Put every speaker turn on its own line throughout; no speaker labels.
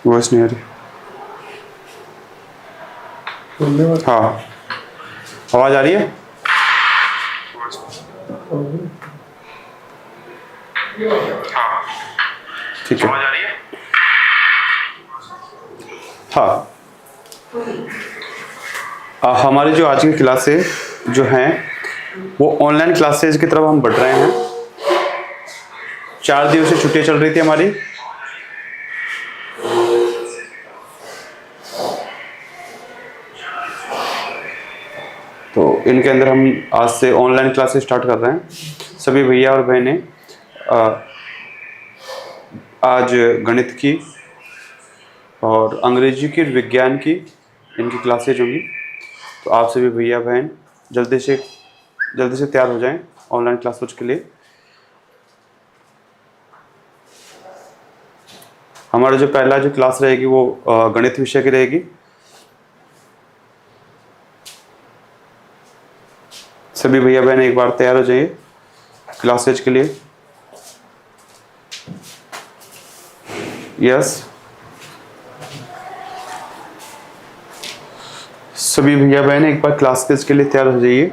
Voice नहीं आ रही। हाँ, आवाज आ रही है? ठीक है। हाँ, हमारी जो आज की क्लासेस जो हैं वो ऑनलाइन क्लासेस की तरफ हम बढ़ रहे हैं। 4 दिनों से छुट्टियां चल रही थी हमारी। तो इनके अंदर हम आज से ऑनलाइन क्लासेस स्टार्ट कर रहे हैं। सभी भैया और बहनें आज गणित की और अंग्रेजी की, विज्ञान की इनकी क्लासेज होंगी। तो आप सभी भैया बहन जल्दी से तैयार हो जाएं ऑनलाइन क्लासेज के लिए। हमारा जो पहला जो क्लास रहेगी वो गणित विषय की रहेगी। सभी भैया बहन एक बार तैयार हो जाइए क्लासेज के लिए। यस, सभी भैया बहन एक बार क्लासेज के लिए तैयार हो जाइए।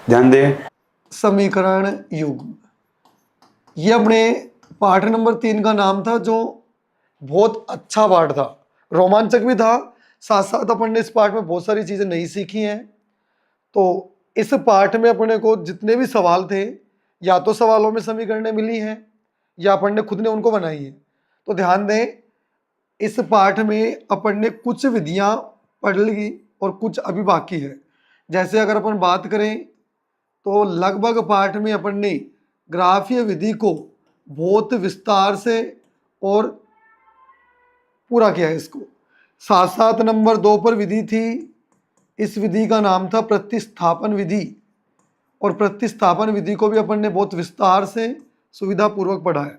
ध्यान दें।
समीकरण युग्म, ये अपने पाठ नंबर 3 का नाम था, जो बहुत अच्छा पाठ था, रोमांचक भी था। साथ साथ अपन ने इस पाठ में बहुत सारी चीजें नई सीखी हैं। तो इस पाठ में अपने को जितने भी सवाल थे, या तो सवालों में समीकरणें मिली हैं या अपन ने खुद ने उनको बनाई है। तो ध्यान दें, इस पाठ में अपन ने कुछ विधियां पढ़ ली और कुछ अभी बाकी है। जैसे अगर अपन बात करें तो लगभग पाठ में अपन ने ग्राफीय विधि को बहुत विस्तार से और पूरा किया है इसको। 7 नंबर 2 पर विधि थी, इस विधि का नाम था प्रतिस्थापन विधि, और प्रतिस्थापन विधि को भी अपन ने बहुत विस्तार से सुविधा पूर्वक पढ़ा है।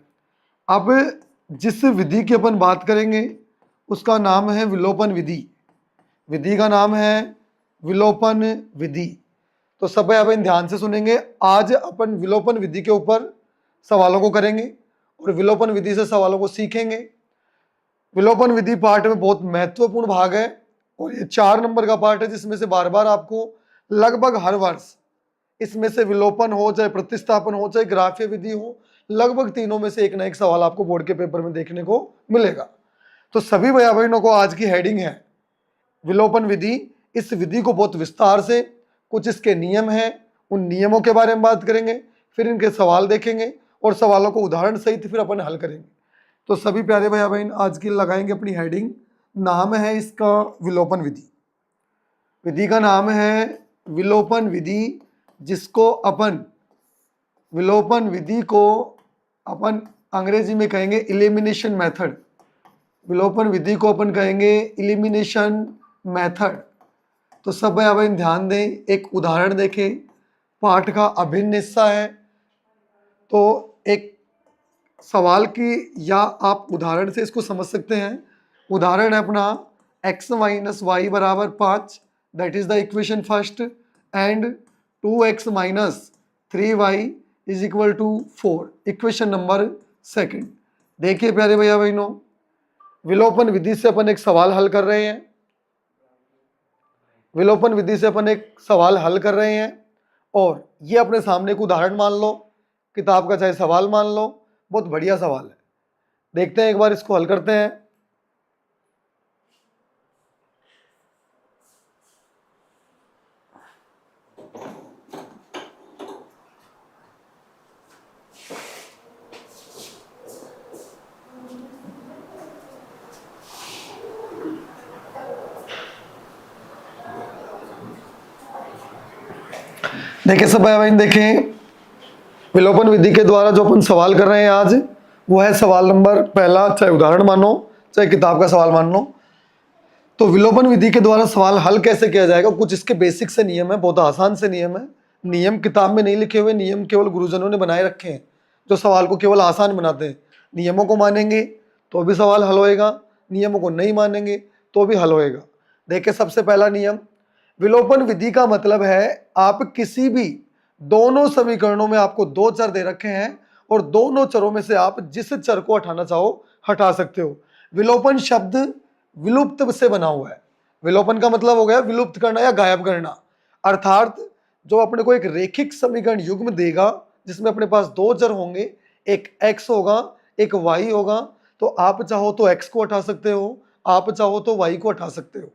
अब जिस विधि की अपन बात करेंगे उसका नाम है विलोपन विधि। विधि का नाम है विलोपन विधि। तो सब अपन ध्यान से सुनेंगे। आज अपन विलोपन विधि के ऊपर सवालों को करेंगे और विलोपन विधि से सवालों को सीखेंगे। विलोपन विधि पाठ में बहुत महत्वपूर्ण भाग है और ये 4 नंबर का पाठ है, जिसमें से बार बार आपको लगभग हर वर्ष इसमें से विलोपन हो, चाहे प्रतिस्थापन हो, चाहे ग्राफीय विधि हो, लगभग तीनों में से एक ना एक सवाल आपको बोर्ड के पेपर में देखने को मिलेगा। तो सभी भैया बहनों को आज की हेडिंग है विलोपन विधि। इस विधि को बहुत विस्तार से, कुछ इसके नियम हैं, उन नियमों के बारे में बात करेंगे, फिर इनके सवाल देखेंगे और सवालों को उदाहरण सहित फिर अपन हल करेंगे। तो सभी प्यारे भैया बहन आज की लगाएंगे अपनी हेडिंग। नाम है इसका विलोपन विधि। विधि का नाम है विलोपन विधि, जिसको अपन विलोपन विधि को अपन अंग्रेजी में कहेंगे इलिमिनेशन मेथड। विलोपन विधि को अपन कहेंगे इलिमिनेशन मेथड। तो सब भैया बहन ध्यान दें, एक उदाहरण देखें, पाठ का अभिन्न हिस्सा है। तो एक सवाल की या आप उदाहरण से इसको समझ सकते हैं। उदाहरण है अपना x माइनस वाई बराबर 5, that is the equation first, and 2x minus 3y is equal to 4, equation number second. देखिए प्यारे भैया बहनों, विलोपन विधि से अपन एक सवाल हल कर रहे हैं। विलोपन विधि से अपन एक सवाल हल कर रहे हैं और ये अपने सामने एक उदाहरण मान लो, किताब का चाहे सवाल मान लो, बहुत बढ़िया सवाल है। देखते हैं, एक बार इसको हल करते हैं। देखिए सब भाई बहन, देखें विलोपन विधि के द्वारा जो अपन सवाल कर रहे हैं आज, वो है सवाल नंबर पहला, चाहे उदाहरण मानो चाहे किताब का सवाल मान लो। तो विलोपन विधि के द्वारा सवाल हल कैसे किया जाएगा, कुछ इसके बेसिक से नियम है, बहुत आसान से नियम है। नियम किताब में नहीं लिखे हुए, नियम केवल गुरुजनों ने बनाए रखे हैं, जो सवाल को केवल आसान बनाते हैं। नियमों को मानेंगे तो भी सवाल हल होएगा, नियमों को नहीं मानेंगे तो भी हल होएगा। देखिए सबसे पहला नियम, विलोपन विधि का मतलब है आप किसी भी दोनों समीकरणों में आपको दो चर दे रखे हैं और दोनों चरों में से आप जिस चर को हटाना चाहो हटा सकते हो। विलोपन शब्द विलुप्त से बना हुआ है। विलोपन का मतलब हो गया विलुप्त करना या गायब करना, अर्थात जो अपने को एक रेखिक समीकरण युग्म देगा जिसमें अपने पास दो चर होंगे, एक x होगा एक y होगा, तो आप चाहो तो x को हटा सकते हो, आप चाहो तो y को हटा सकते हो।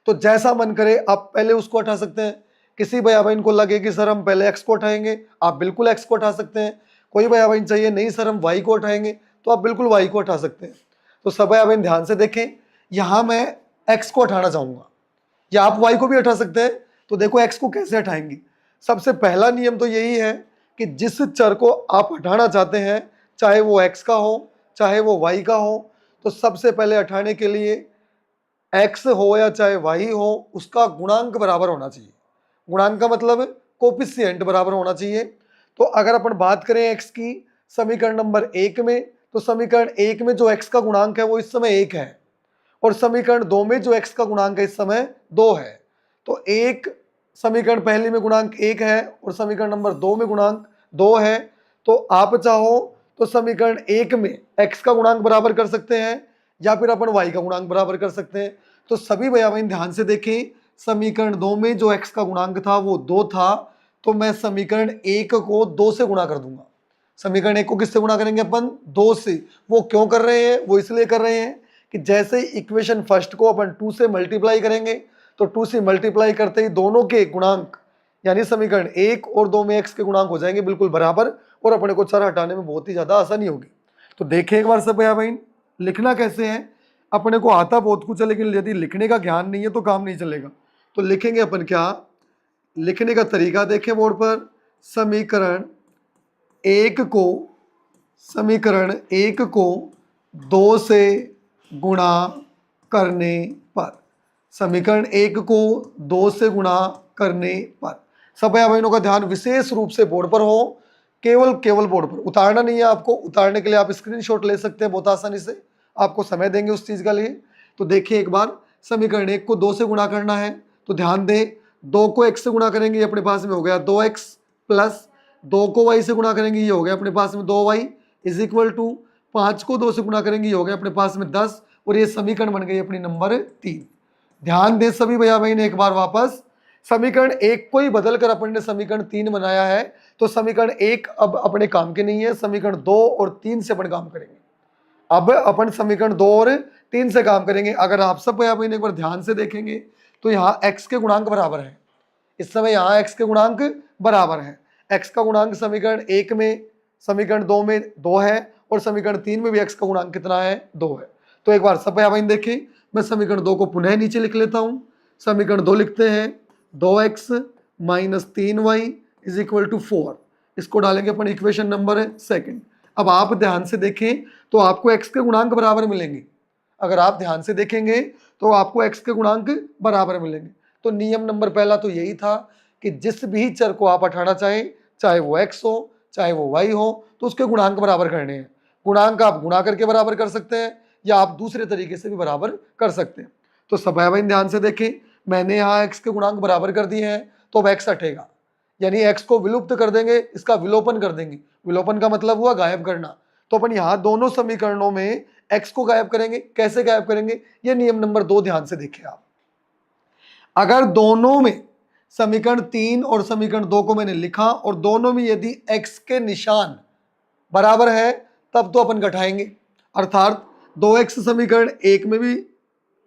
तो जैसा मन करे आप पहले उसको हटा सकते हैं। किसी भैया बहन को लगे कि सर हम पहले x को हटाएंगे, आप बिल्कुल x को हटा सकते हैं। कोई भैया बहन चाहिए नहीं सर हम y को हटाएंगे, तो आप बिल्कुल y को हटा सकते हैं। तो सब भैया बहन ध्यान से देखें, यहाँ मैं x को हटाना चाहूंगा या आप y को भी हटा सकते हैं। तो देखो x को कैसे हटाएंगे। सबसे पहला नियम तो यही है कि जिस चर को आप हटाना चाहते हैं, चाहे वो x का हो चाहे वो y का हो, तो सबसे पहले हटाने के लिए x हो या चाहे y हो, उसका गुणांक बराबर होना चाहिए। गुणांक का मतलब कोफिशिएंट बराबर होना चाहिए। तो अगर अपन बात करें x की समीकरण नंबर 1 में, तो समीकरण 1 में जो x का गुणांक है वो इस समय 1 है और समीकरण 2 में जो x का गुणांक है इस समय 2 है। तो एक समीकरण पहले में गुणांक 1 है और समीकरण नंबर 2 में गुणांक 2 है। तो आप चाहो तो समीकरण 1 में x का गुणांक बराबर कर सकते हैं या फिर अपन y का गुणांक बराबर कर सकते हैं। तो सभी भैया बहन ध्यान से देखें, समीकरण 2 में जो x का गुणांक था वो 2 था, तो मैं समीकरण 1 को 2 से गुणा कर दूंगा। समीकरण 1 को किससे गुणा करेंगे अपन? 2 से। वो क्यों कर रहे हैं? वो इसलिए कर रहे हैं कि जैसे इक्वेशन फर्स्ट को अपन 2 से मल्टीप्लाई करेंगे, तो 2 से मल्टीप्लाई करते ही दोनों के गुणांक यानी समीकरण 1 और 2 में x के गुणांक हो जाएंगे बिल्कुल बराबर और अपने को चर हटाने में बहुत ही ज्यादा आसानी होगी। तो देखें एक बार सब भैया बहन, लिखना कैसे है। अपने को आता बहुत कुछ है लेकिन यदि लिखने का ज्ञान नहीं है तो काम नहीं चलेगा। तो लिखेंगे अपन क्या, लिखने का तरीका देखें बोर्ड पर। समीकरण 1 को 2 से गुणा करने पर, समीकरण 1 को 2 से गुणा करने पर, सब भाई बहनों का ध्यान विशेष रूप से बोर्ड पर हो, केवल बोर्ड पर, उतारना नहीं है आपको। उतारने के लिए आप स्क्रीनशॉट ले सकते हैं बहुत आसानी से, आपको समय देंगे उस चीज के लिए। तो देखिए एक बार, समीकरण 1 को 2 से गुणा करना है तो ध्यान दें, 2 को x से गुणा करेंगे ये अपने पास में हो गया 2x प्लस 2 को y से गुणा करेंगे ये हो गया अपने पास में 2y इज इक्वल टू 5 को 2 से गुणा करेंगे ये हो गया अपने पास में 10 और ये समीकरण बन गई अपनी नंबर 3। ध्यान दें सभी भैया बहन एक बार वापस, समीकरण 1 को ही बदल कर अपन ने समीकरण 3 बनाया है, तो समीकरण 1 अब अपने काम के नहीं है, समीकरण 2 और 3 से अपन काम करेंगे। अब अपन समीकरण 2 और 3 से काम करेंगे। अगर आप सब भैया बहन एक बार ध्यान से देखेंगे तो यहाँ x के गुणांक बराबर है, इस समय यहाँ x के गुणांक बराबर है। x का गुणांक समीकरण 1 में, समीकरण 2 में 2 है और समीकरण 3 में भी x का गुणांक कितना है? 2 है। तो एक बार सब भैया बहन देखिए, मैं समीकरण 2 को पुनः नीचे लिख लेता हूँ। समीकरण 2 लिखते हैं 2x minus 3y is equal to 4। इसको डालेंगे अपन इक्वेशन नंबर 2। अब आप ध्यान से देखें तो आपको x के गुणांक बराबर मिलेंगे। अगर आप ध्यान से देखेंगे तो आपको x के गुणांक बराबर मिलेंगे। तो नियम नंबर पहला तो यही था कि जिस भी चर को आप हटाना चाहें, चाहे वो x हो चाहे वो y हो, तो उसके गुणांक बराबर करने हैं। गुणांक आप गुणा करके बराबर कर सकते हैं या आप दूसरे तरीके से भी बराबर कर सकते हैं। तो सब भाई बहन ध्यान से देखें, मैंने यहाँ x के गुणांक बराबर कर दिए हैं, तो अब x हटेगा, यानी x को विलुप्त कर देंगे, इसका विलोपन कर देंगे। विलोपन का मतलब हुआ गायब करना। तो अपन यहाँ दोनों समीकरणों में x को गायब करेंगे। कैसे गायब करेंगे? ये नियम नंबर 2 ध्यान से देखिए आप। अगर दोनों में समीकरण 3 और समीकरण 2 को मैंने लिखा और दोनों में यदि x के निशान बराबर है तब तो अपन घटाएंगे, अर्थात 2x समीकरण 1 में भी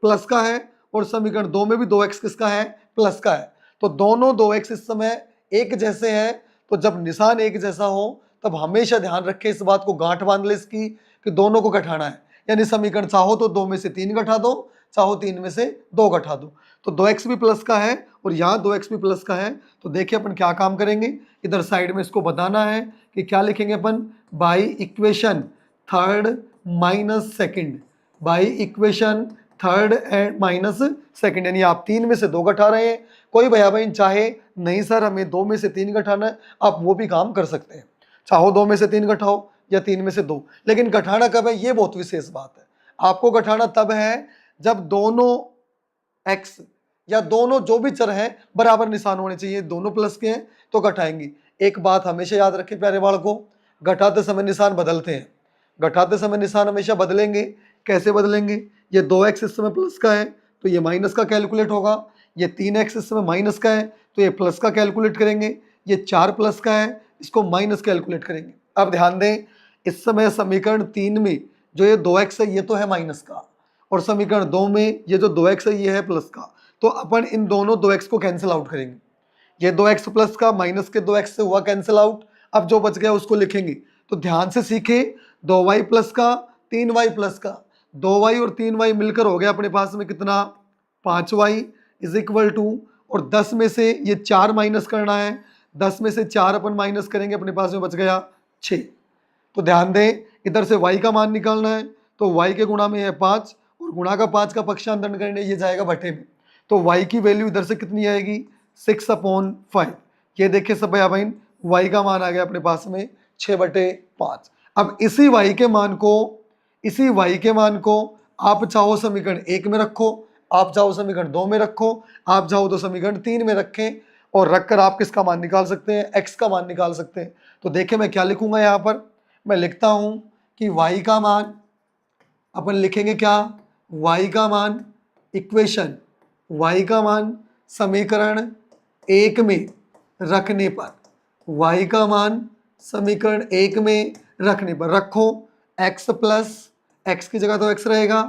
प्लस का है और समीकरण 2 में भी 2x किसका है? प्लस का है। तो दोनों 2x इस समय एक जैसे हैं, तो जब निशान एक जैसा हो तब हमेशा ध्यान रखें, इस बात को गांठ बांध ले इसकी कि दोनों को घटाना है। यानी समीकरण चाहो तो 2 में से 3 घटा दो, चाहो 3 में से 2 घटा दो। तो 2x भी प्लस का है और यहाँ 2x भी प्लस का है। तो देखिए अपन क्या काम करेंगे, इधर साइड में इसको बताना है कि क्या लिखेंगे अपन, by equation third minus second, by equation third and minus second, यानी आप 3 में से 2 घटा रहे हैं। कोई भैया बहन चाहे नहीं सर हमें 2 में से 3 घटाना है, आप वो भी काम कर सकते हैं, चाहो 2 में से 3 घटाओ या 3 में से 2। लेकिन घटाना कब है, ये बहुत विशेष बात है। आपको घटाना तब है जब दोनों x या दोनों जो भी चर हैं बराबर निशान होने चाहिए, दोनों प्लस के हैं तो घटाएंगे। एक बात हमेशा याद रखें प्यारे बालकों, घटाते समय निशान बदलते हैं, घटाते समय निशान हमेशा बदलेंगे। कैसे बदलेंगे? ये 2x इस समय प्लस का है तो ये माइनस का कैलकुलेट होगा, ये 3x इस समय माइनस का है तो ये प्लस का कैलकुलेट करेंगे, ये 4 प्लस का है इसको माइनस कैलकुलेट करेंगे। अब ध्यान दें, इस समय समीकरण 3 में जो ये 2x है ये तो है माइनस का, और समीकरण 2 में ये जो 2x है ये है प्लस का, तो अपन इन दोनों 2x को कैंसिल आउट करेंगे। ये 2x प्लस का माइनस के 2x से हुआ कैंसिल आउट, अब जो बच गया उसको लिखेंगे। तो ध्यान से सीखे, 2y प्लस का 3y प्लस का, 2y और 3y मिलकर हो गया अपने पास में कितना, 5y इज इक्वल टू, और 10 में से ये 4 माइनस करना है, 10 में से 4 अपन माइनस करेंगे, अपने पास में बच गया 6। तो ध्यान दें, इधर से y का मान निकालना है तो y के गुणा में है 5 और गुणा का 5 का पक्षांतरण करने ये जाएगा बटे में, तो y की वैल्यू इधर से कितनी आएगी, 6/5। ये देखिए सब भैया बहन, y का मान आ गया अपने पास में 6/5। अब इसी y के मान को आप चाहो समीकरण 1 में रखो, आप चाहो समीकरण 2 में रखो, आप चाहो तो समीकरण 3 में रखें, और रखकर आप किसका मान निकाल सकते हैं, x का मान निकाल सकते हैं। तो देखिए मैं क्या लिखूंगा यहाँ पर, मैं लिखता हूं कि y का मान अपन लिखेंगे क्या, y का मान इक्वेशन, y का मान समीकरण 1 में रखने पर, y का मान समीकरण 1 में रखने पर रखो x प्लस, x की जगह तो x रहेगा,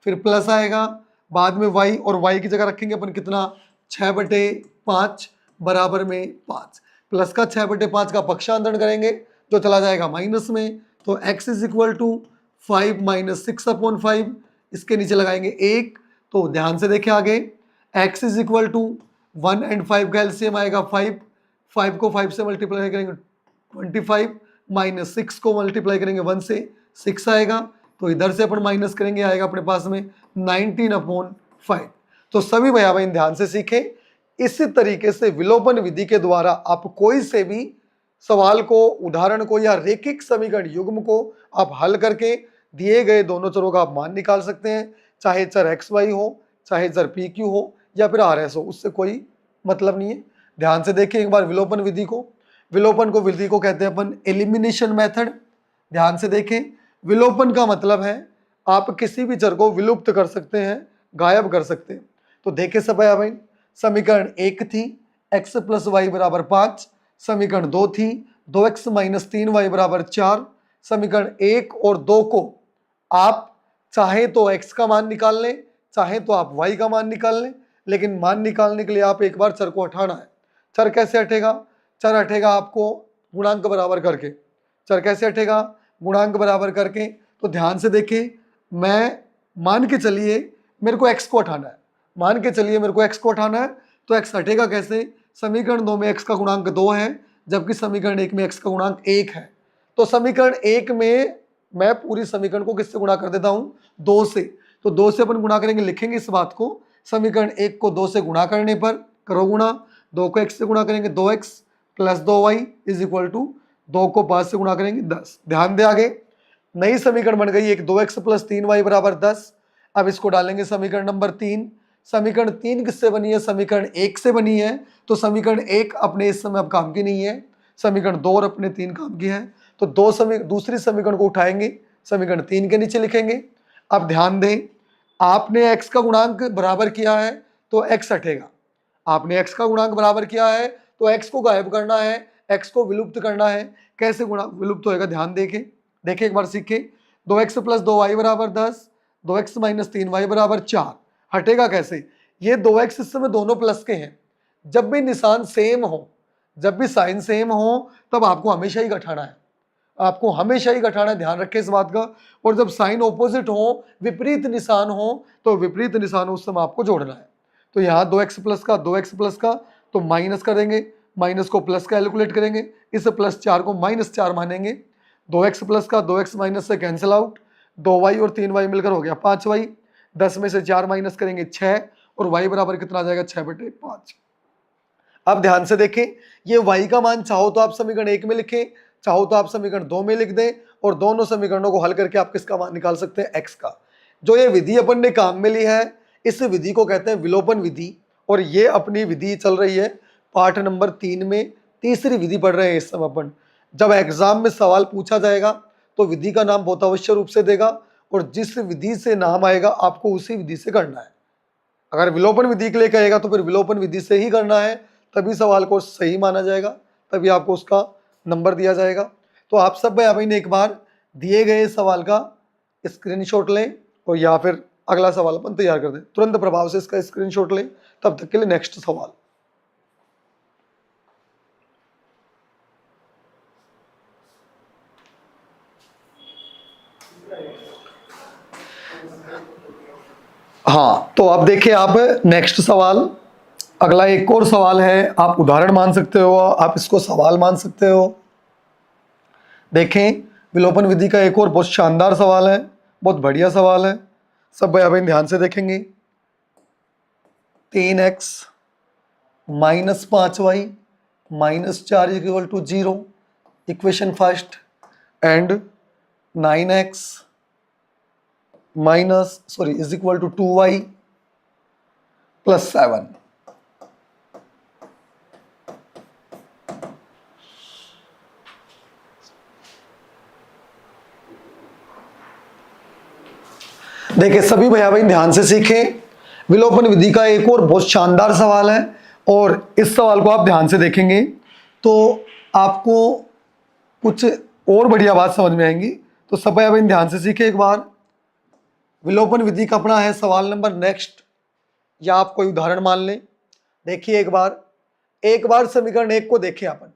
फिर प्लस आएगा, बाद में y, और y की जगह रखेंगे अपन कितना, 6/5 बराबर में 5, प्लस का 6/5 का पक्षांतरण करेंगे जो चला जाएगा माइनस में, तो x is equal to 5 minus 6/5, इसके नीचे लगाएंगे 1। तो ध्यान से देखें आगे, x इज इक्वल टू 1 और 5 का एलसीएम आएगा 5, 5 को 5 से मल्टीप्लाई करेंगे 25, माइनस 6 को मल्टीप्लाई करेंगे 1 से 6 आएगा, तो इधर से अपन माइनस करेंगे आएगा अपने पास में 19/5। तो सभी भैया बहन ध्यान से सीखें, इसी तरीके से विलोपन विधि के द्वारा आप कोई से भी सवाल को, उदाहरण को या रेखिक समीकरण युग्म को आप हल करके दिए गए दोनों चरों का आप मान निकाल सकते हैं, चाहे चर xy हो, चाहे चर pq हो या फिर rs हो, उससे कोई मतलब नहीं है। ध्यान से देखिए एक बार विलोपन विधि को, विधि को कहते हैं अपन एलिमिनेशन मेथड। ध्यान से देखें, विलोपन का मतलब है आप किसी भी चर को विलुप्त कर सकते हैं, गायब कर सकते हैं। तो देखे सब भाई, समीकरण 1 थी x प्लस वाई बराबर 5, समीकरण 2 थी 2x माइनस 3y बराबर 4। समीकरण 1 और 2 को आप चाहे तो x का मान निकाल लें, चाहे तो आप y का मान निकाल लें, लेकिन मान निकालने के लिए आप एक बार चर को हटाना है। चर कैसे हटेगा? चर हटेगा आपको गुणांक बराबर करके। चर कैसे हटेगा? गुणांक बराबर करके। तो ध्यान से देखें, मैं मान के चलिए मेरे को x को हटाना है, मान के चलिए मेरे को x को हटाना है, तो x हटेगा कैसे? समीकरण 2 में x का गुणांक 2 है, जबकि समीकरण 1 में x का गुणांक 1 है। तो समीकरण 1 में मैं पूरी समीकरण को किससे गुणा कर देता हूं? 2 से। तो 2 से अपन गुणा करेंगे, लिखेंगे इस बात को, समीकरण 1 को 2 से गुणा करने पर, करो गुणा, 2 को x से गुणा करेंगे 2x plus 2y is equal to 2 को 5 से गुणा करेंगे 10। ध्यान दे आगे, नई समीकरण बन गई एक 2x प्लस 3y बराबर 10। अब इसको डालेंगे समीकरण नंबर 3। समीकरण 3 किससे बनी है? समीकरण 1 से बनी है। तो समीकरण 1 अपने इस समय अब काम की नहीं है, समीकरण 2 और अपने 3 काम की है। तो दूसरी समीकरण को उठाएंगे, समीकरण 3 के नीचे लिखेंगे। अब ध्यान दें, आपने x का गुणांक बराबर किया है तो x हटेगा, आपने x का गुणांक बराबर किया है तो x को गायब करना है, x को विलुप्त करना है। कैसे विलुप्त होएगा? ध्यान देखें एक बार सीखे, 2x प्लस 2y बराबर 10, 2x माइनस 3y बराबर 4। हटेगा कैसे? ये 2x इस समय दोनों प्लस के हैं, जब भी निशान सेम हो, जब भी साइन सेम हो तब आपको हमेशा ही घटाना है, आपको हमेशा ही घटाना है, ध्यान रखें इस बात का। और जब साइन ऑपोजिट हो, विपरीत निशान हो, तो विपरीत निशान उस समय आपको जोड़ना है। तो यहाँ 2x प्लस का तो माइनस करेंगे, माइनस को प्लस कैलकुलेट करेंगे, इस प्लस 4 को माइनस 4 मानेंगे। 2x प्लस का 2x माइनस से कैंसिल आउट, 2y और 3y मिलकर हो गया 5y, 10 में से 4 माइनस करेंगे 6, और y बराबर कितना आ जाएगा? 6/5। अब ध्यान से देखें, ये y का मान चाहो तो आप समीकरण 1 में लिखें, चाहो तो आप समीकरण 2 में लिख दें, और दोनों समीकरणों को हल करके आप किसका मान निकाल सकते हैं? x का। जो ये विधि अपन ने काम में ली है, इस विधि को कहते हैं विलोपन विधि, और ये अपनी विधि चल रही है पाठ नंबर 3 में, तीसरी विधि पढ़ रहे हैं इस समय अपन। जब एग्जाम में सवाल पूछा जाएगा तो विधि का नाम बहुत अवश्य रूप से देगा, और जिस विधि से नाम आएगा आपको उसी विधि से करना है। अगर विलोपन विधि के लिए कहेगा तो फिर विलोपन विधि से ही करना है, तभी सवाल को सही माना जाएगा, तभी आपको उसका नंबर दिया जाएगा। तो आप सब भाई अभी एक बार दिए गए सवाल का स्क्रीनशॉट लें और या फिर अगला सवाल अपन तैयार कर दें, तुरंत प्रभाव से इसका स्क्रीनशॉट लें। तब तक के लिए नेक्स्ट सवाल। हाँ, तो अब देखिए आप नेक्स्ट सवाल, अगला एक और सवाल है। आप उदाहरण मान सकते हो, आप इसको सवाल मान सकते हो। देखें, विलोपन विधि का एक और बहुत शानदार सवाल है, बहुत बढ़िया सवाल है। सब भाई अभी ध्यान से देखेंगे। 3x minus 5y minus 4 equal to 0, equation first, and 9x is equal to 2y plus 7। देखिए सभी भैया बहन ध्यान से सीखें, विलोपन विधि का एक और बहुत शानदार सवाल है, और इस सवाल को आप ध्यान से देखेंगे तो आपको कुछ और बढ़िया बात समझ में आएंगी। तो सब भैया बहन ध्यान से सीखें एक बार। विलोपन विधि का अपना है सवाल नंबर नेक्स्ट, या आप कोई उदाहरण मान लें। देखिए एक बार समीकरण 1 को देखें अपन।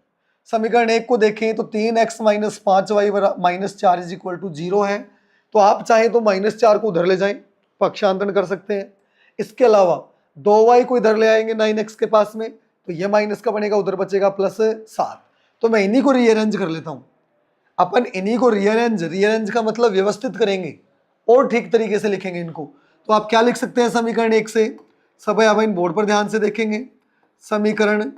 समीकरण 1 को देखें तो 3x minus 5y minus 4 is equal to 0 है। तो आप चाहें तो -4 को उधर ले जाएं, पक्षांतरण कर सकते हैं। इसके अलावा 2y को इधर ले आएंगे 9x के पास में, तो ये माइनस का बनेगा, उधर बचेगा +7। तो मैं इन्हीं को रीअरेंज कर लेता हूं। अपन इन्हीं को रीअरेंज का मतलब व्यवस्थित करेंगे और ठीक तरीके से लिखेंगे इनको। तो आप क्या लिख सकते हैं समीकरण 1 से? सब आप इन बोर्ड पर ध्यान से देखेंगे। समीकरण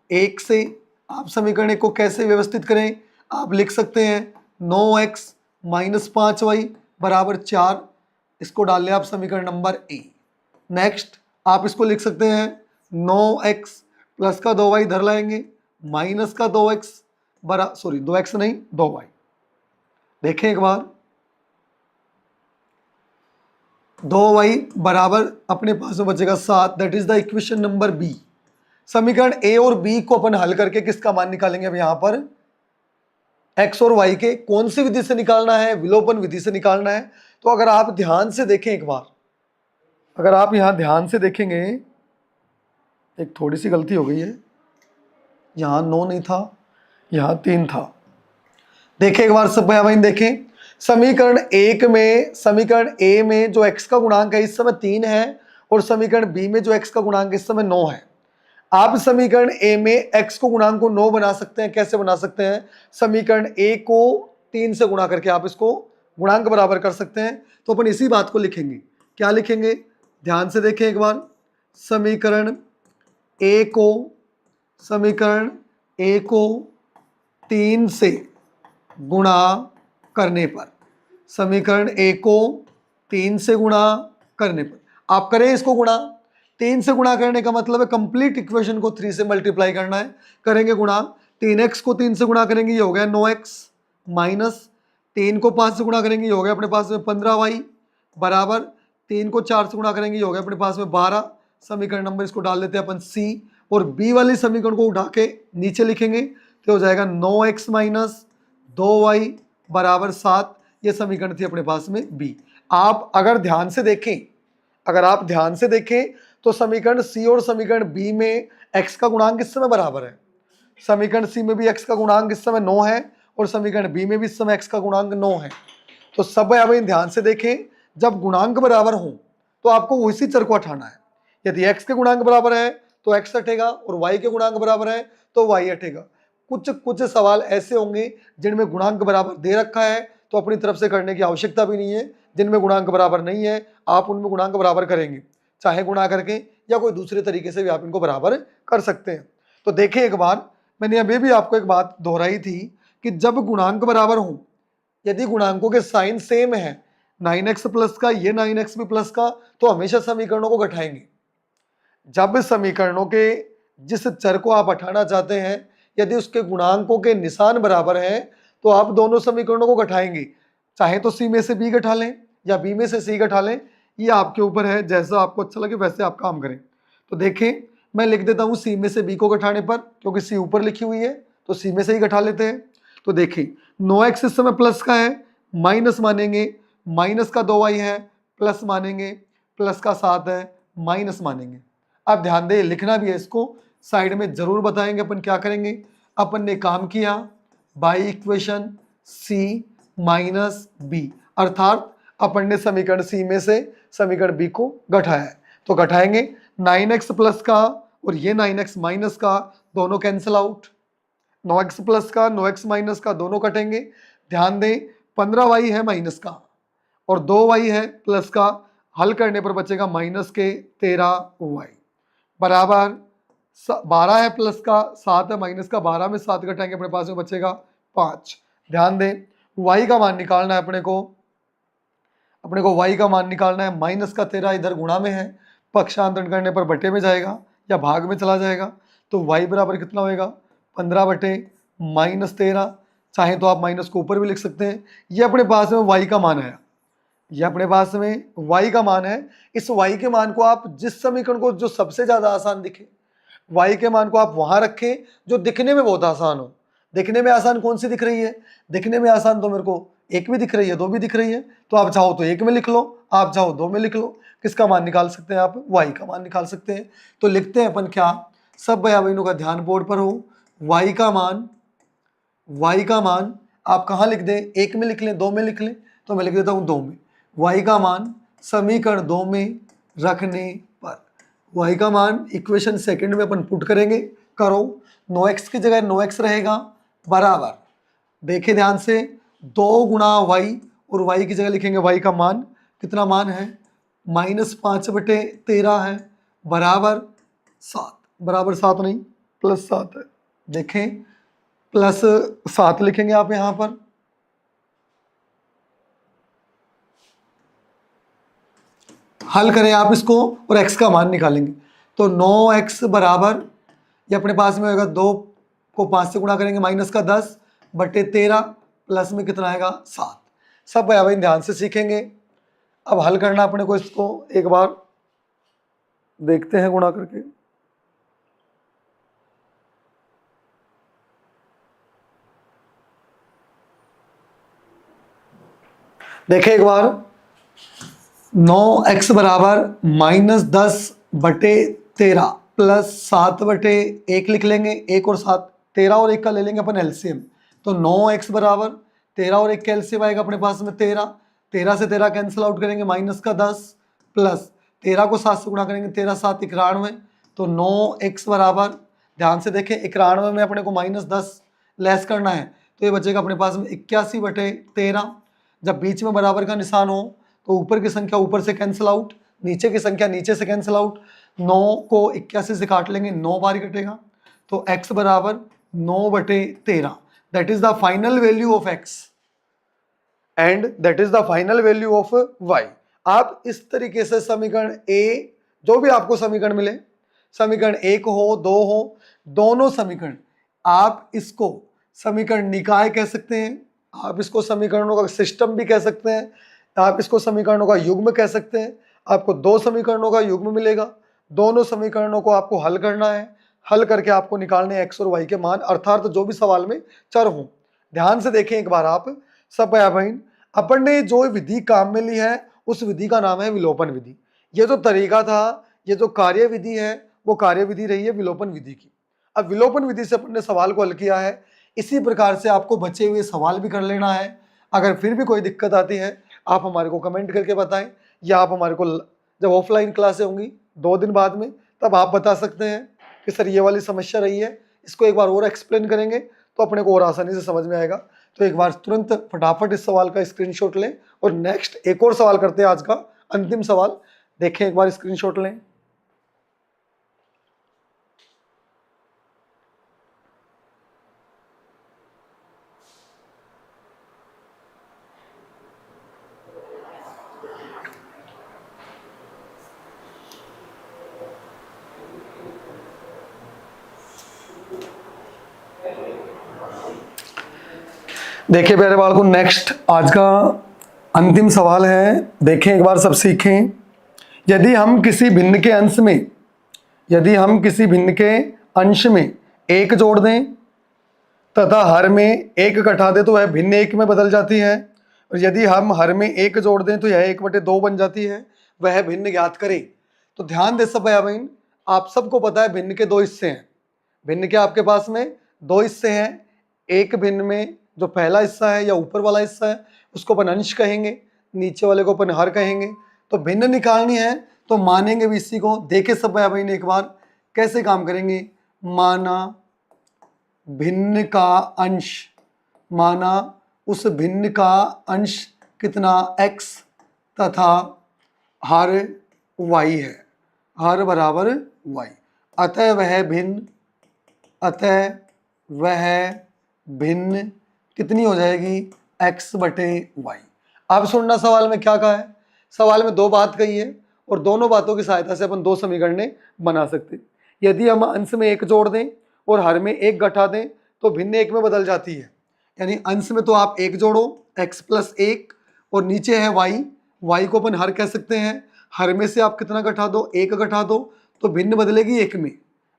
1 से आप समीकरण 1 को कैसे व्यवस्थित करें? आप लिख सकते हैं 9x माइनस 5y बराबर 4, इसको डाल लें आप समीकरण नंबर ए। नेक्स्ट आप इसको लिख सकते हैं 9x प्लस का 2y इधर लाएंगे, माइनस का 2x 2x नहीं 2y। देखें एक बार, 2y बराबर अपने पास में बचेगा 7, that is the equation number B. समीकरण ए और बी को अपन हल करके किसका मान निकालेंगे? अब यहां पर x और y के कौन सी विधि से निकालना है? विलोपन विधि से निकालना है। तो अगर आप ध्यान से देखें एक बार, अगर आप यहां ध्यान से देखेंगे, एक थोड़ी सी गलती हो गई है, यहां 9 नहीं था, यहां 3 था। देखें एक बार सब भाई देखें, समीकरण ए में जो x का गुणांक है इस समय 3 है, और समीकरण बी में जो x का गुणांक इस समय 9 है। आप समीकरण ए में x को गुणांक को 9 बना सकते हैं। कैसे बना सकते हैं? समीकरण ए को 3 से गुणा करके आप इसको गुणांक बराबर कर सकते हैं। तो अपन इसी बात को लिखेंगे। क्या लिखेंगे? ध्यान से देखें एक बार, समीकरण ए को 3 से गुणा करने पर, समीकरण ए को 3 से गुणा करने पर आप करें इसको गुणा। 3 से गुणा करने का मतलब है कंप्लीट इक्वेशन को 3 से मल्टीप्लाई करना है। करेंगे गुणा, 3x को 3 से गुणा करेंगे, ये हो गया 9x, माइनस 3 को 5 से गुणा करेंगे, ये हो गया अपने पास में 15y, बराबर 3 को 4 से गुणा करेंगे, ये हो गया अपने पास में 12। समीकरण नंबर इसको डाल देते हैं अपन सी, और बी वाली समीकरण को उठा के नीचे लिखेंगे तो हो जाएगा 9x माइनस 2y बराबर 7। ये समीकरण थी अपने पास में बी। आप अगर ध्यान से देखें तो समीकरण सी और समीकरण बी में x का गुणांक इस समय बराबर है। समीकरण सी में भी x का गुणांक इस समय 9 है, और समीकरण बी में भी इस समय x का गुणांक 9 है। तो सब भाई ध्यान से देखें, जब गुणांक बराबर हो तो आपको उसी चर को हटाना है। यदि x के गुणांक बराबर है तो x हटेगा, और y के गुणांक बराबर है तो y हटेगा। कुछ सवाल ऐसे होंगे जिनमें गुणांक बराबर दे रखा है तो अपनी तरफ से करने की आवश्यकता भी नहीं है। जिनमें गुणांक बराबर नहीं है आप उनमें गुणांक बराबर करेंगे, चाहे गुणा करके या कोई दूसरे तरीके से भी आप इनको बराबर कर सकते हैं। तो देखिए एक बार, मैंने अभी भी आपको एक बात दोहराई थी कि जब गुणांक बराबर हो, यदि गुणांकों के साइन सेम है, 9x प्लस का ये 9x भी प्लस का, तो हमेशा समीकरणों को घटाएंगे। जब समीकरणों के जिस चर को आप हटाना चाहते हैं यदि उसके गुणांकों के निशान बराबर हैं तो आप दोनों समीकरणों को घटाएंगे, चाहे तो सी में से बी घटा लें या बी में से सी घटा लें, ये आपके ऊपर है, जैसा आपको अच्छा लगे वैसे आप काम करें। तो देखें, मैं लिख देता हूं सी में से बी को घटाने पर, क्योंकि सी ऊपर लिखी हुई है तो सी में से ही घटा लेते हैं। तो देखिए 9x इस समय प्लस का है, माइनस मानेंगे, माइनस का 2y है, प्लस मानेंगे, प्लस का 7 है, माइनस मानेंगे। अब ध्यान दें, लिखना भी है इसको, साइड में जरूर बताएंगे अपन क्या करेंगे। अपन ने काम किया by equation C minus B, अर्थात अपन ने समीकरण सी में से समीकरण बी को घटाया है। तो घटाएंगे 9x प्लस का और ये 9x माइनस का दोनों कैंसिल आउट, 9x प्लस का 9x माइनस का दोनों कटेंगे। ध्यान दें 15y है माइनस का और 2y है प्लस का, हल करने पर बचेगा माइनस के 13y बराबर 12 है प्लस का, 7 है माइनस का, 12 में 7 घटाएंगे अपने पास में बचेगा 5। ध्यान दें y का मान निकालना है अपने को y का मान निकालना है। माइनस का 13 इधर गुणा में है, पक्षांतरण करने पर बटे में जाएगा या भाग में चला जाएगा, तो y बराबर कितना होएगा 15 बटे माइनस 13, चाहे तो आप माइनस को ऊपर भी लिख सकते हैं। ये अपने पास में y का मान आया, ये अपने पास में y का मान है। इस y के मान को आप जिस समीकरण को जो सबसे ज्यादा आसान दिखे, y के मान को आप वहां रखें जो दिखने में बहुत आसान हो। दिखने में आसान कौन सी दिख रही है? दिखने में आसान तो मेरे को एक भी दिख रही है, दो भी दिख रही है, तो आप चाहो तो एक में लिख लो, आप चाहो दो में लिख लो। किसका मान निकाल सकते हैं आप? y का मान निकाल सकते हैं। तो लिखते हैं अपन क्या, सब भैया बहनों का ध्यान बोर्ड पर हो। y का मान आप कहाँ लिख दें? एक में लिख लें, दो में लिख लें, तो मैं लिख देता हूं दो में। y का मान समीकरण 2 में रखने पर, y का मान इक्वेशन सेकंड में अपन पुट करेंगे, करो 9x की जगह 9x रहेगा बराबर, देखे ध्यान से 2 गुणा y, और y की जगह लिखेंगे y का मान, कितना मान है -5/13 है बराबर 7, बराबर 7 नहीं +7 है। देखें +7 लिखेंगे आप यहां पर, हल करें आप इसको और x का मान निकालेंगे। तो 9x बराबर, ये अपने पास में होगा 2 को 5 से गुणा करेंगे -10/13, प्लस में कितना आएगा 7। सब भाई ध्यान से सीखेंगे। अब हल करना अपने को, इसको एक बार देखते हैं गुणा करके। देखें एक बार, 9x बराबर -10/13 +7/1 लिख लेंगे, 1 और 7, 13 और 1 का ले लेंगे अपन एलसीएम। तो 9x बराबर 13 और 1 का एलसीएम आएगा अपने पास में 13, 13 से 13 कैंसिल आउट करेंगे -10 प्लस 13 को 7 से गुणा करेंगे, 13 7 91, तो 9x बराबर, ध्यान से देखें 91 में अपने को -10 लेस करना है, तो ये बचेगा अपने पास में 81/13। जब बीच में बराबर का निशान हो तो ऊपर की संख्या ऊपर से कैंसिल आउट, नीचे की संख्या नीचे से कैंसिल आउट। 9 को 81 से काट लेंगे, 9 बार कटेगा, तो x बराबर 9/13, that is the final value of x and that is the final value of y। आप इस तरीके से समीकरण a, जो भी आपको समीकरण मिले, समीकरण 1 हो 2 हो, दोनों समीकरण आप इसको समीकरण निकाय कह सकते हैं, आप इसको समीकरणों का सिस्टम भी कह सकते हैं, आप इसको समीकरणों का युग्म कह सकते हैं। आपको 2 समीकरणों का युग्म मिलेगा, दोनों समीकरणों को आपको हल करना है, हल करके आपको निकालने x और y के मान, अर्थात जो भी सवाल में चर हो। ध्यान से देखें एक बार आप सब भाई बहन, अपन ने जो विधि काम में ली है उस विधि का नाम है विलोपन विधि। ये जो तरीका था, ये जो कार्य विधि है, वो कार्य विधि रही है विलोपन विधि की। अब विलोपन विधि से अपन ने सवाल को हल किया है, इसी प्रकार से आपको बचे हुए सवाल भी कर लेना है। अगर फिर भी कोई दिक्कत आती है आप हमारे को कमेंट करके बताएं, या आप हमारे को जब ऑफलाइन क्लासें होंगी 2 दिन बाद में, तब आप बता सकते हैं कि सर ये वाली समस्या रही है, इसको एक बार और एक्सप्लेन करेंगे तो अपने को और आसानी से समझ में आएगा। तो एक बार तुरंत फटाफट इस सवाल का स्क्रीनशॉट लें और नेक्स्ट एक और सवाल करते हैं, आज का अंतिम सवाल देखें, एक बार स्क्रीनशॉट लें। देखिए प्यारे बालकों, नेक्स्ट आज का अंतिम सवाल है। देखें एक बार, सब सीखें। यदि हम किसी भिन्न के अंश में एक जोड़ दें तथा हर में एक घटा दें तो वह भिन्न एक में बदल जाती है, और यदि हम हर में एक जोड़ दें तो यह 1/2 बन जाती है। वह भिन्न ज्ञात करें। तो ध्यान दे सब भाई बहन, आप सबको पता है भिन्न के दो हिस्से हैं। भिन्न के आपके पास में दो हिस्से हैं। एक भिन्न में जो पहला हिस्सा है या ऊपर वाला हिस्सा है उसको अपन अंश कहेंगे, नीचे वाले को अपन हर कहेंगे। तो भिन्न निकालनी है तो मानेंगे भी इसी को। देखे सब भाई बहन एक बार कैसे काम करेंगे। माना भिन्न का अंश, माना उस भिन्न का अंश कितना x तथा हर y है, हर बराबर y। अतः वह भिन्न कितनी हो जाएगी, x/y। अब सुनना सवाल में क्या कहा है। सवाल में दो बात कही है और दोनों बातों की सहायता से अपन दो समीकरण बना सकते। यदि हम अंश में एक जोड़ दें और हर में एक घटा दें तो भिन्न एक में बदल जाती है। यानी अंश में तो आप एक जोड़ो x+1 और नीचे है y को अपन हर कह सकते हैं। हर में से आप कितना घटा दो, एक घटा दो, तो भिन्न बदलेगी एक में।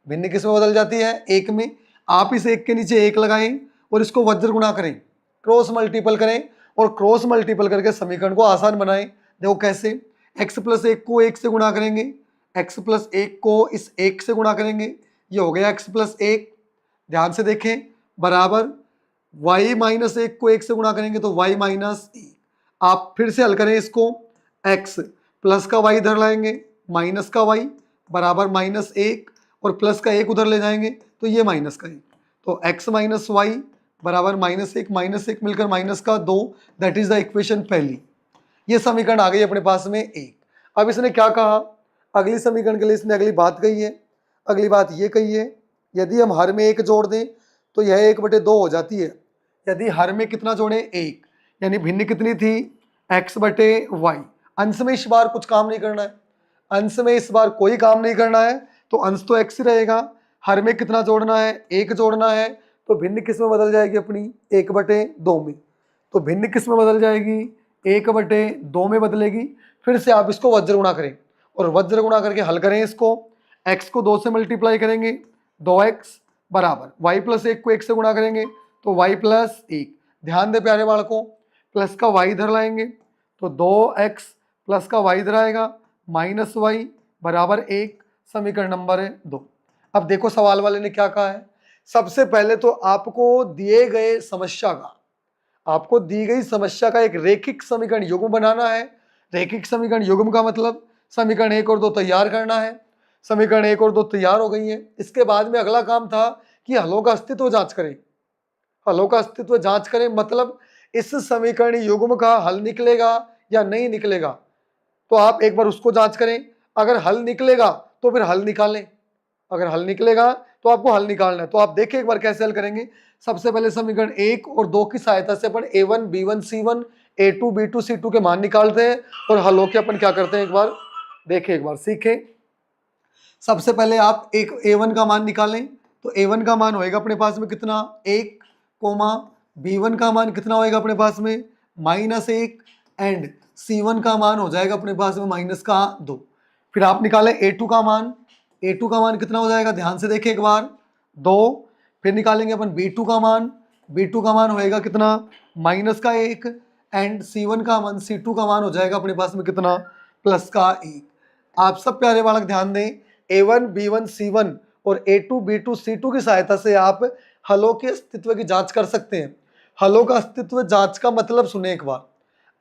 भिन्न किस में बदल जाती है, एक में। आप इस एक के नीचे एक लगाएं और इसको वज्र गुणा करें, क्रॉस मल्टीपल करें और क्रॉस मल्टीपल करके समीकरण को आसान बनाएं। देखो कैसे, x+1 को 1 से गुणा करेंगे, x+1 को इस 1 से गुणा करेंगे, ये हो गया x+1। ध्यान से देखें, बराबर y-1 को 1 से गुणा करेंगे तो y-1। आप फिर से हल करें इसको, x प्लस का y इधर लाएंगे, माइनस का y बराबर -1 और प्लस का 1 उधर ले जाएंगे तो ये माइनस का 1। तो x - y बराबर -1 मिलकर -2, दैट इज द इक्वेशन पहली। ये समीकरण आ गई अपने पास में एक। अब इसने क्या कहा, अगली समीकरण के लिए इसने अगली बात कही है। अगली बात ये कही है, यदि हम हर में एक जोड़ दें तो यह 1/2 हो जाती है। यदि हर में कितना जोड़ें, एक, यानी भिन्न कितनी थी, x/y। अंश में इस बार कुछ काम नहीं करना है, अंश में इस बार कोई काम नहीं करना है, तो अंश तो x ही रहेगा। हर में कितना जोड़ना है, एक जोड़ना है, तो भिन्न किस में बदल जाएगी अपनी, 1/2 में। तो भिन्न किस में बदल जाएगी, 1/2 में बदलेगी। फिर से आप इसको वज्र गुणा करें और वज्र गुणा करके हल करें इसको। x को 2 से मल्टीप्लाई करेंगे, 2x बराबर y+1 को 1 से गुणा करेंगे तो y+1। ध्यान दे प्यारे बालकों, प्लस का y इधर लाएंगे तो 2x प्लस का y इधर आएगा, -y बराबर 1। समीकरण नंबर 2। अब देखो सवाल वाले ने क्या कहा है। सबसे पहले तो आपको दिए गए समस्या का, आपको दी गई समस्या का एक रेखिक समीकरण युग्म बनाना है। रेखिक समीकरण युग्म का मतलब समीकरण 1 और 2 तैयार करना है। समीकरण 1 और 2 तैयार हो गई है। इसके बाद में अगला काम था कि हलों का अस्तित्व जांच करें। हलों का अस्तित्व जांच करें मतलब इस समीकरण युग्म का हल निकलेगा या नहीं निकलेगा, तो आप एक बार उसको जांच करें। अगर हल निकलेगा तो फिर हल निकालें, अगर हल निकलेगा तो आपको हल निकालना है। तो आप देखिए एक बार कैसे हल करेंगे। सबसे पहले समीकरण 1 और 2 की सहायता से अपन a1 b1 c1 a2 b2 c2 के मान निकालते हैं और हलों के अपन क्या करते हैं, एक बार देखें, एक बार सीखें। सबसे पहले आप एक a1 का मान निकालें तो a1 का मान होएगा अपने पास में कितना, 1, b1 का मान कितना होएगा अपने पास में -1 एंड c1 का मान हो जाएगा अपने पास में -2। फिर आप निकालें a2 का मान, a2 का मान कितना हो जाएगा, ध्यान से देखें एक बार, 2। फिर निकालेंगे अपन b2 का मान, b2 का मान होएगा कितना, -1 एंड c1 का मान, c2 का मान हो जाएगा अपने पास में कितना, +1। आप सब प्यारे बालक ध्यान दें, a1 b1 c1 और a2 b2 c2 की सहायता से आप हलों के अस्तित्व की जांच कर सकते हैं। हलों का अस्तित्व जांच का मतलब सुने एक बार।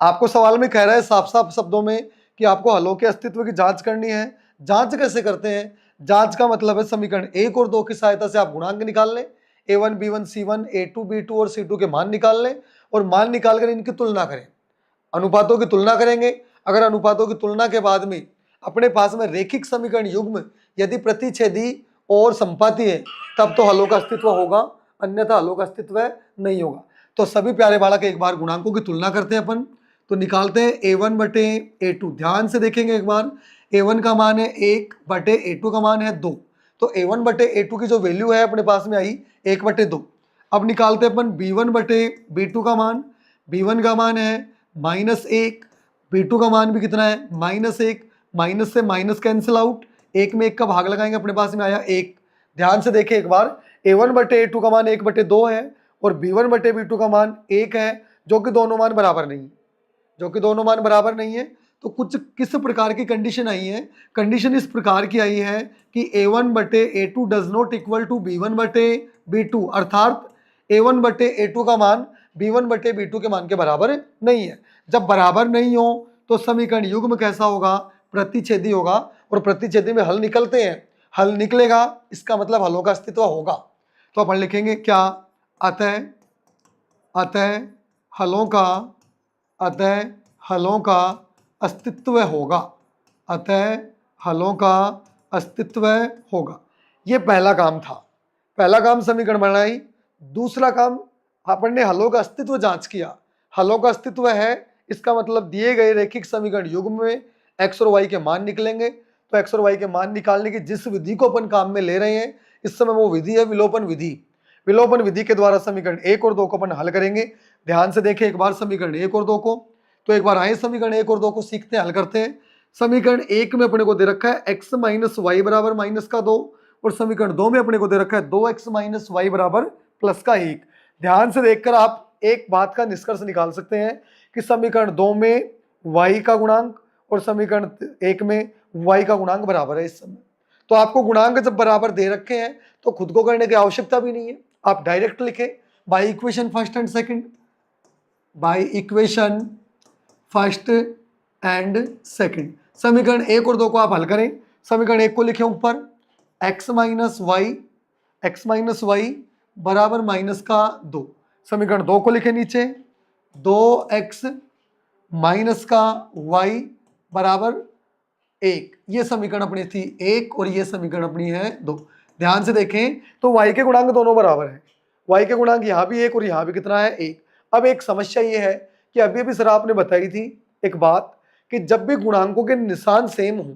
आपको सवाल में कह रहा है साफ साफ शब्दों में कि आपको हलों के अस्तित्व की जांच करनी है। जांच कैसे करते हैं, जांच का मतलब है समीकरण 1 और 2 की सहायता से आप गुणांक निकाल लें, a1 b1 c1 a2 b2 और c2 के मान निकाल लें और मान निकाल कर इनकी तुलना करें, अनुपातों की तुलना करेंगे। अगर अनुपातों की तुलना के बाद में अपने पास में रेखिक समीकरण युग्म यदि प्रतिच्छेदी और संपाती है तब तो हलों का अस्तित्व होगा, अन्यथा हलों का अस्तित्व नहीं होगा। तो सभी प्यारे बालक एक बार गुणांकों की तुलना करते हैं अपन, तो निकालते हैं a1/a2। ध्यान से देखेंगे एक बार, a1 का मान है 1/a2 का मान है 2, तो a1/a2 की जो वैल्यू है अपने पास में आई 1/2। अब निकालते अपन b1 बटे b2 का मान। b1 का मान है -1, b2 का मान भी कितना है -1, माइनस से माइनस कैंसिल आउट, एक में एक का भाग लगाएंगे, अपने पास में आया 1। ध्यान से देखें एक बार, a1 बटे a2 का मान 1/2 है और b1 बटे b2 का मान 1 है, जो कि दोनों मान बराबर नहीं है, जो कि दोनों मान बराबर नहीं है। तो कुछ किस प्रकार की कंडीशन आई है, कंडीशन इस प्रकार की आई है कि a1 बटे a2 does not equal to b1 बटे b2, अर्थात a1 बटे a2 का मान b1 बटे b2 के मान के बराबर नहीं है। जब बराबर नहीं हो तो समीकरण युग्म कैसा होगा, प्रतिच्छेदी होगा, और प्रतिच्छेदी में हल निकलते हैं, हल निकलेगा इसका मतलब हलों का अस्तित्व होगा। तो अपन लिखेंगे क्या, अतः हलों का अस्तित्व होगा, अतः हलों का अस्तित्व होगा। ये पहला काम था, पहला काम समीकरण बनाई। दूसरा काम अपन ने हलों का अस्तित्व जांच किया, हलों का अस्तित्व है, इसका मतलब दिए गए रैखिक समीकरण युग्म में x और y के मान निकलेंगे। तो x और y के मान निकालने की जिस विधि को अपन काम में ले रहे हैं इस समय वो विधि है विलोपन विधि। विलोपन विधि के द्वारा समीकरण 1 और 2 को अपन हल करेंगे। ध्यान से देखें एक बार समीकरण 1 और 2 को। तो एक बार आए समीकरण 1 और 2 को सीखते हैं, हल करते हैं। समीकरण 1 में अपने को दे रखा है x माइनस वाई बराबर -2, और समीकरण 2 में अपने को दे रखा है 2x माइनस वाई बराबर +1। ध्यान से देखकर आप एक बात का निष्कर्ष निकाल सकते हैं कि समीकरण 2 में y का गुणांक और समीकरण 1 में y का गुणांक बराबर है इस समय। तो आपको गुणांक जब बराबर दे रखे हैं तो खुद को करने की आवश्यकता भी नहीं है, आप डायरेक्ट लिखें by equation first and second, by equation first and second. समीकरण 1 और 2 को आप हल करें। समीकरण 1 को लिखें ऊपर x माइनस वाई बराबर -2। समीकरण 2 को लिखें नीचे 2x माइनस का y बराबर 1। ये समीकरण अपनी थी 1 और ये समीकरण अपनी है 2। ध्यान से देखें तो y के गुणांक दोनों बराबर है, y के गुणांक यहाँ भी 1 और यहाँ भी कितना है 1। अब एक समस्या ये है कि अभी सर आपने बताई थी एक बात कि जब भी गुणांकों के निशान सेम हो,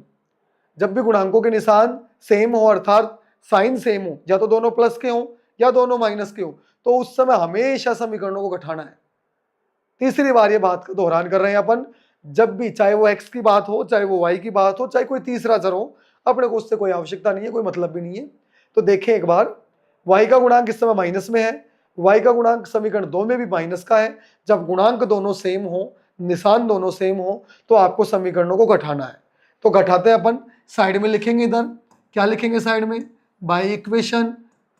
जब भी गुणांकों के निशान सेम हो अर्थात साइन सेम हो, या तो दोनों प्लस के हो या दोनों माइनस के हो, तो उस समय हमेशा समीकरणों को घटाना है। तीसरी बार ये बात का दोहरान कर रहे हैं अपन, जब भी चाहे वो x की बात हो, चाहे वो y की बात हो, चाहे कोई तीसरा चर हो, अपने को उससे कोई आवश्यकता नहीं है, कोई मतलब भी नहीं है। तो देखें एक बार, y का गुणांक इस समय माइनस में है, y का गुणांक समीकरण 2 में भी माइनस का है। जब गुणांक दोनों सेम हो, निशान दोनों सेम हो, तो आपको समीकरणों को घटाना है। तो घटाते हैं अपन, साइड में लिखेंगे, इधर क्या लिखेंगे साइड में, by equation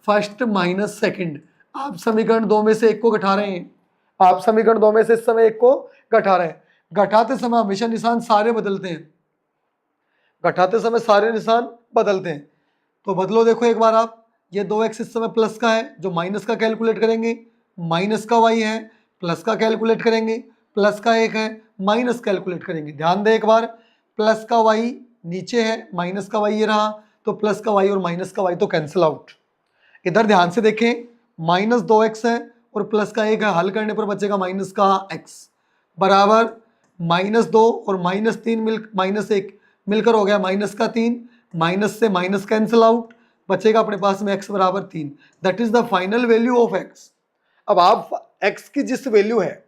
first minus second. आप समीकरण 2 में से एक को घटा रहे हैं, आप समीकरण 2 में से इस समय एक को घटा रहे हैं। घटाते समय हमेशा निशान सारे बदलते हैं, घटाते समय सारे निशान बदलते हैं। तो बदलो, देखो एक बार आप, ये 2x इस समय प्लस का है, जो माइनस का कैलकुलेट करेंगे माइनस का y है, प्लस का कैलकुलेट करेंगे प्लस का 1 है, माइनस कैलकुलेट करेंगे। ध्यान दे एक बार, प्लस का y नीचे है, माइनस का y ये रहा, तो प्लस का y और माइनस का y तो कैंसिल आउट। इधर ध्यान से देखें, -2x है और प्लस का 1 है, हल करने पर बचेगा माइनस का x बराबर -2 और -1 मिलकर हो गया माइनस का 3, माइनस से माइनस कैंसिल आउट, बचेगा अपने पास में x बराबर 3। That is the final value of x। अब आप x की जिस वैल्यू है,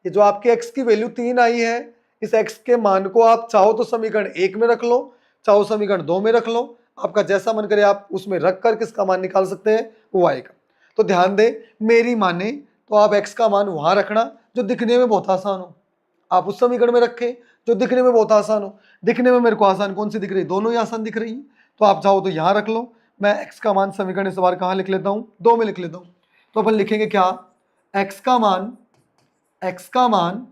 ये जो आपके x की वैल्यू 3 आई है, इस x के मान को आप चाहो तो समीकरण 1 में रख लो, चाहो समीकरण 2 में रख लो, आपका जैसा मन करे आप उसमें रख कर किसका मान निकाल सकते हैं, वो आएगा। तो ध्यान दें, मेरी माने तो आप x का मान वहां रखना जो दिखने में बहुत आसान हो, आप उस समीकरण में रखें जो दिखने में बहुत आसान हो। दिखने में मेरे को आसान कौन सी दिख रही, दोनों ही आसान दिख रही है, तो आप चाहो तो यहाँ रख लो। मैं x का मान समीकरण इस बार कहाँ लिख लेता हूँ, 2 में लिख लेता हूँ। तो अपन लिखेंगे क्या, x का मान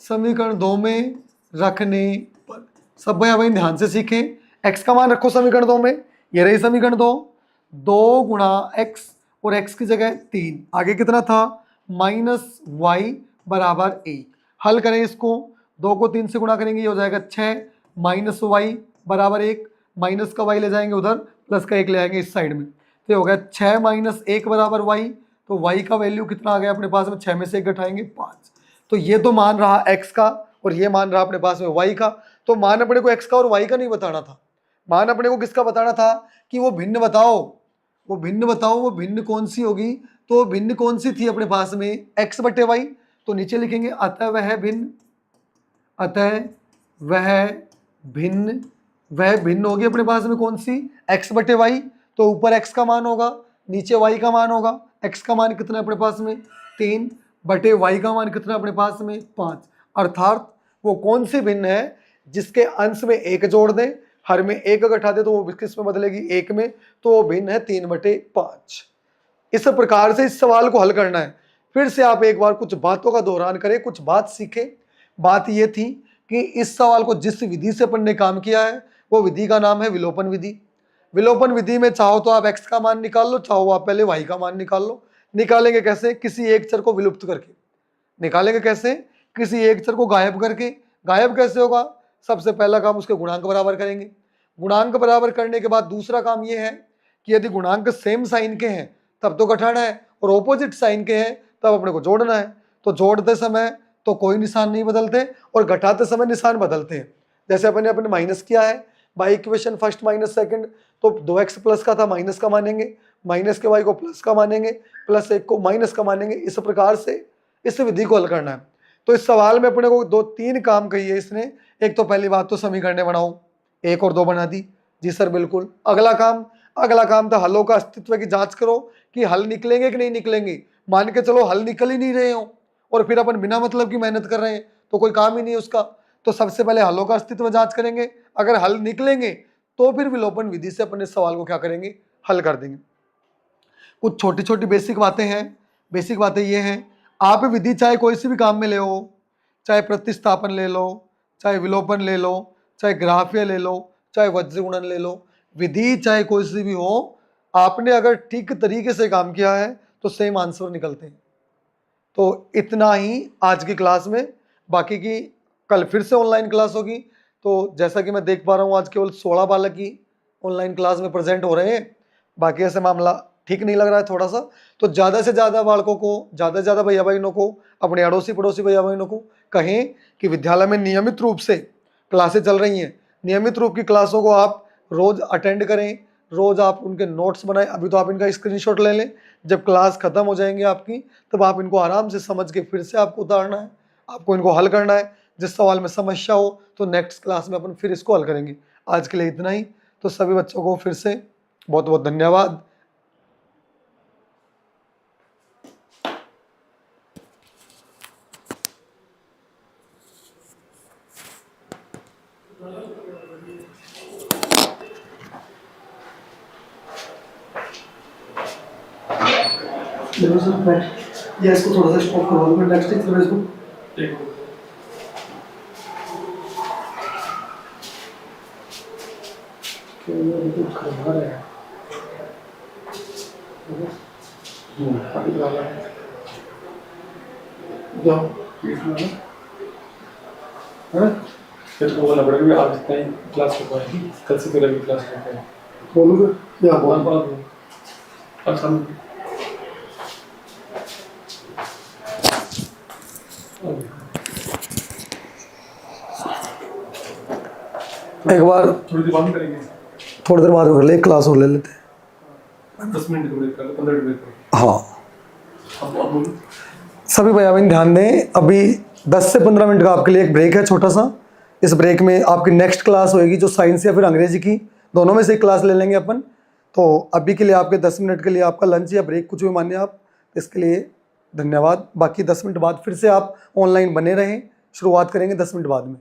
समीकरण 2 में रखने पर, सब भाई ध्यान से सीखें, x का मान रखो समीकरण 2 में, ये रही समीकरण 2 गुणा x और x की जगह 3, आगे कितना था -y बराबर 1। हल करें इसको, 2 को 3 से गुणा करेंगे, ये हो जाएगा 6, -y बराबर 1, माइनस का y ले जाएंगे उधर, प्लस का 1 ले आएंगे इस साइड में, तो ये हो गया 6 - 1 बराबर y। तो y का वैल्यू कितना आ गया अपने पास में, 6 में से 1 घटाएंगे 5। तो ये तो मान रहा x का और ये मान रहा अपने पास में y का। तो मान अपने को x का और y का नहीं बताना था, मान अपने को किसका बताना था कि वो भिन्न बताओ, वो भिन्न बताओ, वो भिन्न कौन सी होगी? तो भिन्न कौन सी थी अपने पास में? x बटे वाई। तो नीचे लिखेंगे अतः वह भिन्न, अतः वह भिन्न होगी अपने पास में कौन सी? x बटे वाई। तो ऊपर x का मान होगा, नीचे y का मान होगा। x का मान कितना है अपने पास में? 3 बटे y का मान कितना अपने पास में? 5। अर्थात वो कौन सी भिन्न है जिसके अंश में 1 जोड़ दें, हर में 1 घटा दे तो वो किस में बदलेगी? 1 में। तो वो भिन्न है 3 बटे 5। इस प्रकार से इस सवाल को हल करना है। फिर से आप एक बार कुछ बातों का दोहरान करें, कुछ बात सीखें। बात ये थी कि इस सवाल को जिस विधि से अपन ने काम किया है वो विधि का नाम है विलोपन विधि। विलोपन विधि में चाहो तो आप x का मान निकाल लो, चाहो आप पहले y का मान निकाल लो। निकालेंगे कैसे? किसी एक चर को विलुप्त करके। निकालेंगे कैसे? किसी एक चर को गायब करके। गायब कैसे होगा? सबसे पहला काम उसके गुणांक बराबर करेंगे। गुणांक बराबर करने के बाद दूसरा काम ये है कि यदि गुणांक सेम साइन के हैं तब तो घटाना है, और ऑपोजिट साइन के हैं तब अपने को जोड़ना है। तो जोड़ते समय तो कोई निशान नहीं बदलते और घटाते समय निशान बदलते हैं। जैसे अपने माइनस किया है by equation first minus second, तो 2x प्लस का था माइनस का मानेंगे, माइनस के y को प्लस का मानेंगे, प्लस 1 को माइनस का मानेंगे। इस प्रकार से इस विधि को हल करना है। तो इस सवाल में अपने को 2-3 काम कही है इसने। एक तो पहली बात तो समीकरण बनाओ, 1 और 2 बना दी। जी सर बिल्कुल। अगला काम था हलों का अस्तित्व की जांच करो कि हल निकलेंगे कि नहीं निकलेंगे। मान के चलो हल निकल ही नहीं रहे हो और फिर अपन बिना मतलब की मेहनत कर रहे हैं तो कोई काम ही नहीं है उसका। तो सबसे पहले हलों का अस्तित्व जांच करेंगे, अगर हल निकलेंगे तो फिर विलोपन विधि से अपन इस सवाल को क्या करेंगे? हल कर देंगे। कुछ छोटी छोटी बेसिक बातें हैं। बेसिक बातें ये हैं, आप विधि चाहे कोई सी भी काम में ले हो, चाहे प्रतिस्थापन ले लो, चाहे विलोपन ले लो, चाहे ग्राफ्य ले लो, चाहे वज्र गुणन ले लो, विधि चाहे कोई सी भी हो, आपने अगर ठीक तरीके से काम किया है तो सेम आंसर निकलते हैं। तो इतना ही आज की क्लास में। बाकी की कल फिर से ऑनलाइन क्लास होगी। तो जैसा कि मैं देख पा रहा हूँ आज केवल 16 बालक ही ऑनलाइन क्लास में प्रेजेंट हो रहे हैं। बाकी ऐसे मामला ठीक नहीं लग रहा है थोड़ा सा। तो ज़्यादा से ज़्यादा बालकों को, ज़्यादा से ज़्यादा भैया बहनों को, अपने अड़ोसी पड़ोसी भैया बहनों को कहें कि विद्यालय में नियमित रूप से क्लासें चल रही हैं। नियमित रूप की क्लासों को आप रोज़ अटेंड करें, रोज़ आप उनके नोट्स बनाएं। अभी तो आप इनका स्क्रीनशॉट ले लें, जब क्लास ख़त्म हो जाएंगे आपकी तब आप इनको आराम से समझ के फिर से आपको उतारना है, आपको इनको हल करना है। जिस सवाल में समस्या हो तो नेक्स्ट क्लास में अपन फिर इसको हल करेंगे। आज के लिए इतना ही। तो सभी बच्चों को फिर से बहुत बहुत धन्यवाद। या इसको थोड़ा सा स्टॉप करवा दूंगा नेक्स्ट सिलेबस को।
फिर तो बोलना पड़ेगा कि आप इतना ही क्लास कर पाएंगे, कल से तेरा भी क्लास कर पाएंगे।
बोलोगे या बोल
अब हम
एक बार
थोड़ी देर बाद करेंगे,
थोड़ी देर बाद कर ले, क्लास और ले लेते हैं।
10 मिनट का ब्रेक कर लो, 15 मिनट ब्रेक करो।
हाँ
अब बोलो।
सभी भैया बहन ध्यान दें, अभी 10 से 15 मिनट का आपके लिए एक ब्रेक है छोटा सा। इस ब्रेक में आपकी नेक्स्ट क्लास होएगी जो साइंस या फिर अंग्रेजी की, दोनों में से एक क्लास ले लेंगे अपन। तो अभी के लिए आपके 10 मिनट के लिए आपका लंच या ब्रेक कुछ भी मानिए आप, इसके लिए धन्यवाद। बाकी 10 मिनट बाद फिर से आप ऑनलाइन बने रहें, शुरुआत करेंगे 10 मिनट बाद में।